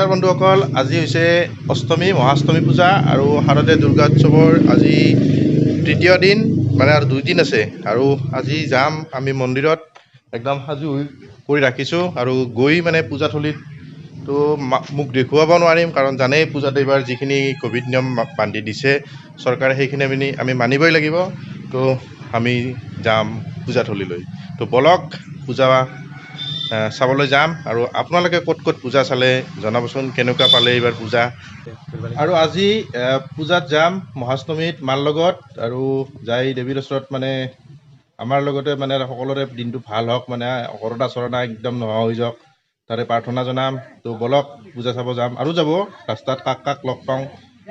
নমস্কাৰ বন্ধুসকল, আজি হৈছে অষ্টমী মহাষ্টমী পূজা আৰু শাৰদীয় দুৰ্গা উৎসৱৰ আজি তৃতীয় দিন, মানে আৰু 2 দিন আছে। আৰু আজি যাম আমি মন্দিৰত, একদম সাজু কৰি ৰাখিছোঁ আৰু গৈ মানে পূজাথলীত তো মোক দেখুৱাব নোৱাৰিম, কাৰণ জানেই পূজাত এইবাৰ যিখিনি ক'ভিড নিয়ম বান্ধি দিছে চৰকাৰে, সেইখিনি আমি মানিবই লাগিব। তো আমি যাম পূজাথলীলৈ। তো বলক পূজা চাবলৈ যাম। আৰু আপোনালোকে ক'ত ক'ত পূজা চালে জনাবচোন, কেনেকুৱা পালে এইবাৰ পূজা। আৰু আজি পূজাত যাম মহাষ্টমীত মাৰ লগত, আৰু যাই দেৱীৰ ওচৰত মানে আমাৰ লগতে মানে সকলোৰে দিনটো ভাল হওক, মানে কৰতা চৰতা একদম নোহোৱা হৈ যাওক, তাৰে প্ৰাৰ্থনা জনাম। তো বলক পূজা চাব যাম। আৰু যাব ৰাস্তাত কাক কাক লগ পাওঁ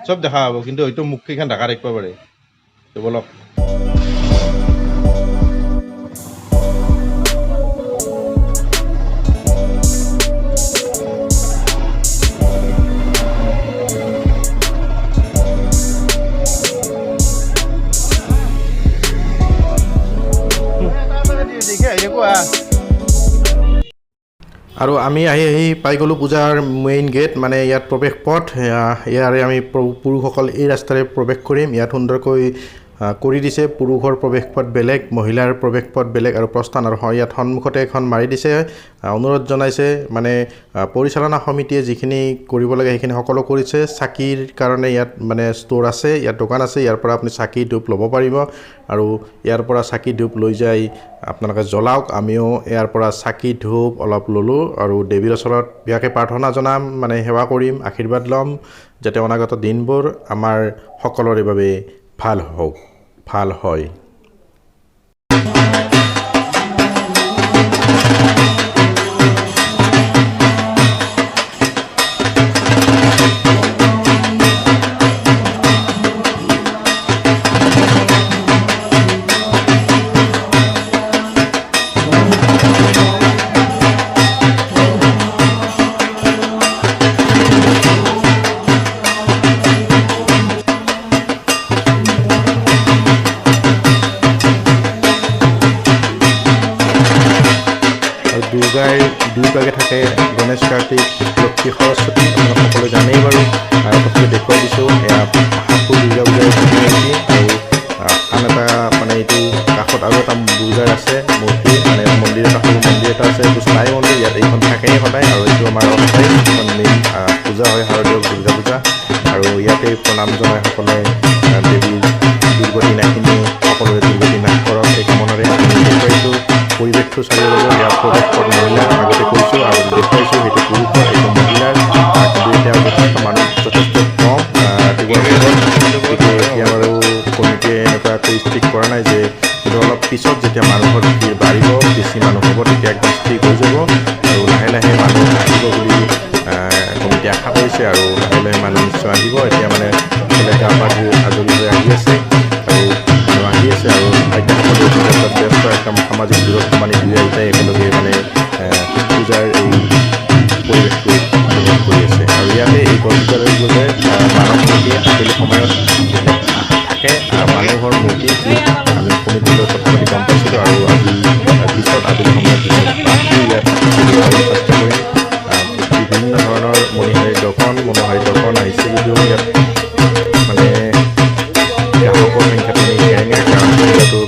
চব দেখা হ'ব, কিন্তু হয়তো মুখকেইখন ঢাকা ৰাখিব পাৰে। তো বলক। আৰু আমি আহি পাই গ'লোঁ পূজাৰ মেইন গেট, মানে ইয়াত প্ৰৱেশ পথ। ইয়াৰে আমি পুৰুষসকল এই ৰাস্তাৰে প্ৰৱেশ কৰিম। ইয়াত সুন্দৰকৈ কৰি দিছে, পুৰুষৰ প্ৰৱেশ পথ বেলেগ, মহিলাৰ প্ৰৱেশ পথ বেলেগ, আৰু প্ৰস্থান আৰু ইয়াত সন্মুখতে এখন মাৰি দিছে। অনুৰোধ জনাইছে, মানে পৰিচালনা সমিতিয়ে যিখিনি কৰিব লাগে সেইখিনি সকলো কৰিছে। চাকিৰ কাৰণে ইয়াত মানে ষ্ট'ৰ আছে, ইয়াত দোকান আছে, ইয়াৰ পৰা আপুনি চাকি ধূপ ল'ব পাৰিব, আৰু ইয়াৰ পৰা চাকি ধূপ লৈ যাই আপোনালোকে জ্বলাওক। আমিও ইয়াৰ পৰা চাকি ধূপ অলপ ল'লোঁ, আৰু দেৱীৰ ওচৰত বিয়াকে প্ৰাৰ্থনা জনাম, মানে সেৱা কৰিম, আশীৰ্বাদ ল'ম, যাতে অনাগত দিনবোৰ আমাৰ সকলোৰে বাবে ভাল হওক, ভাল হয়। দুৰ্গাৰ 2 ভাগে থাকে, গণেশ, কাৰ্তিক, লক্ষ্মী, সৰস্বতী, আপোনালোক সকলোৱে জানেই বাৰু। আৰু তথাপি দেখুৱাই দিছোঁ, এয়া সahpur দুৰ্গা পূজাৰ মূৰ্তি। আৰু আন এটা মানে এইটো কাষত আৰু এটা দুৰ্গাৰ আছে মূৰ্তি, মানে মন্দিৰ এটা, সৰু মন্দিৰ এটা আছে, এইটো স্থায়ী মন্দিৰ। ইয়াত এইখন থাকেই সদায়, আৰু এইটো আমাৰ অস্থায়ী এখন মেইন পূজা হয়, শাৰদীয় দুৰ্গা পূজা। আৰু ইয়াতে প্ৰণাম জনাই সকলোৱে দেৱীৰ দুৰ্গতি নাশিনী, সকলোৰে দুৰ্গতি নাশ কৰক এই কামনাৰে আমি দেখুৱাইছোঁ। পৰিৱেশটো চাব লাগিব, ইয়াৰ প্ৰৱেশ পথ মহিলাৰ আগতে কৈছোঁ, আৰু দেখুৱাইছোঁ সেইটো পুৰুষৰ, এইটো মহিলাৰ। কিন্তু এতিয়া যথেষ্ট মানুহ যথেষ্ট কম ৰাতিপুৱাৰ ভিতৰত, গতিকে এতিয়া বাৰু কমিটিয়ে এনেকুৱা কৰি স্থিৰ কৰা নাই যে, কিন্তু অলপ পিছত যেতিয়া মানুহৰ ভিৰ বাঢ়িব, বেছি মানুহ হ'ব, তেতিয়া একদম স্থিৰ হৈ যাব, আৰু লাহে লাহে মানুহ আহিব বুলি কমিটিয়ে আশা কৰিছে, আৰু লাহে লাহে মানুহ নিশ্চয় আহিব। এতিয়া মানে সকলোৱে গা পা ধুই আজৰি হৈ আহি আছে, আৰু আহি আছে, আৰু আইতাসকলে ব্যস্ত, একদম সামাজিক দূৰত্ব মানি দুই আইতাই একেলগে মানে পূজাৰ এই পৰিৱেশটো উপভোগ কৰি আছে। আৰু ইয়াতে এই গছডালৰ গ'লে মানৱ মূৰ্তি আবেলি সময়ত থাকে, মানুহৰ মূৰ্তি, যি আমি কমিটিৰ লগত কথা পাতি গম পাইছিলোঁ। আৰু আজি পিছত আবেলি সময়ত ইয়াত চেষ্টা কৰিম। বিভিন্ন ধৰণৰ মণিহাৰী দৰ্শন আহিছে, যদিও ইয়াত মানে গ্ৰাহকৰ সংখ্যাটো নেঙে, কাৰণ পূজাটো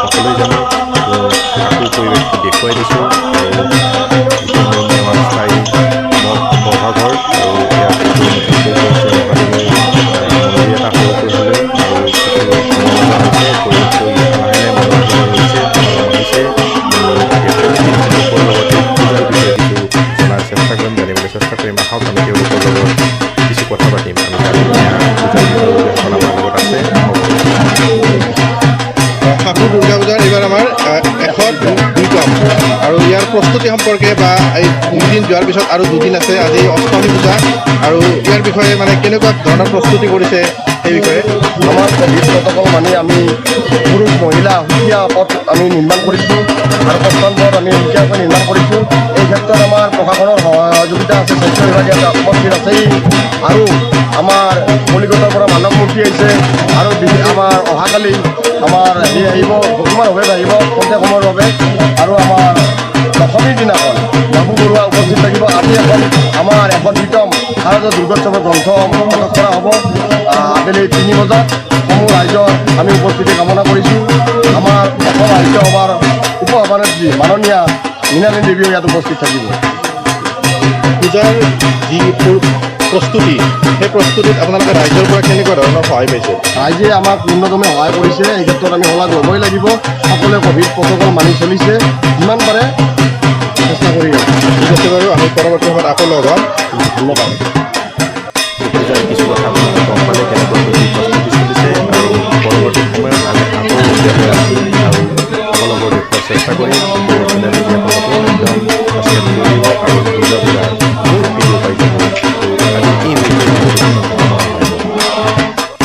সকলোৱে জানে। আকৌ পৰিৱেশটো দেখুৱাই দিছোঁ, আমাৰ স্থায়ী মহাঘৰ, আৰু ইয়াত মন্দিৰ এটা সৰু কৰিলে, আৰু কিছু হৈছে, পৰিৱেশটো লাহে লাহে মনোৰঞ্জন হৈছে, আহিছে। তেওঁলোকৰ লগতে পূজাৰ বিষয়ে কিছু জনাৰ চেষ্টা কৰিম, জানিবলৈ চেষ্টা কৰিম। আহক আমি তেওঁলোকৰ লগত কিছু কথা পাতিম। আমি পূজাৰ বিষয়ে আমাৰ লগত আছে। sahpur দুৰ্গা পূজাৰ এইবাৰ আমাৰ 102তম, আৰু ইয়াৰ প্ৰস্তুতি সম্পৰ্কে বা এই 2 দিন যোৱাৰ পিছত আৰু 2 দিন আছে, আজি অষ্টমী পূজা, আৰু ইয়াৰ বিষয়ে মানে কেনেকুৱা ধৰণৰ প্ৰস্তুতি কৰিছে সেই বিষয়ে। আমাৰ ক'ভিড প্ৰট'কল মানি আমি পুৰুষ মহিলা সুকীয়া পথ আমি নিৰ্মাণ কৰিছোঁ, আৰু প্ৰস্থান পথ আমি সুকীয়াকৈ নিৰ্মাণ কৰিছোঁ। এই ক্ষেত্ৰত আমাৰ প্ৰশাসনৰ সহযোগিতা আছে, স্বাস্থ্য বিভাগে উপস্থিত আছেই, আৰু আমাৰ কলিকতাৰ পৰা মানৱ মূৰ্তি আহিছে, আৰু আমাৰ অহাকালি আমাৰ আহিব, বৰ্তমান ভাৱে আহিব খন্তেক সময়ৰ বাবে, আৰু আমাৰ দশমীৰ দিনাখন বাবু বৰুৱা উপস্থিত থাকিব। আজি এখন আমাৰ 102তম বজাত দুৰ্গোৎসৱৰ গ্ৰন্থ প্ৰকাশ কৰা হ'ব। আবেলি 3 বজাত সমূহ ৰাইজৰ আমি উপস্থিতি কামনা কৰিছোঁ। আমাৰ অসম সাহিত্য সভাৰ উপসভানেত্ৰী মাননীয়া মৃণালী দেৱীও ইয়াত উপস্থিত থাকিব। পূজাৰ যি প্ৰস্তুতি, সেই প্ৰস্তুতিত আপোনালোকে ৰাইজৰ পৰা কেনেকুৱা ধৰণৰ সহায় পাইছে? ৰাইজে আমাক পূৰ্ণদমে সহায় কৰিছে। এই ক্ষেত্ৰত আমি শলাগ ল'বই লাগিব। সকলোৱে ক'ভিড প্ৰট'কল মানি চলিছে, যিমান পাৰে চেষ্টা কৰি আছে। ঠিক আছে বাৰু, আমি পৰৱৰ্তী সময়ত আকৌ লগ হ'ম। ধন্যবাদ। পূজাৰ কিছু কথা আপোনালোকে গম পালে কেনেকুৱা প্ৰস্তুতি চলিছে, আৰু পৰৱৰ্তী সময়ত আমি আকৌ উদ্যাপন ৰাখি আৰু সকলোবোৰ দেখুওৱাৰ চেষ্টা কৰিম। একদম আছে আৰু দুৰ্গা পূজাৰ বহুত ভিডিঅ' পাই যাব। আজি এই ভিডিঅ'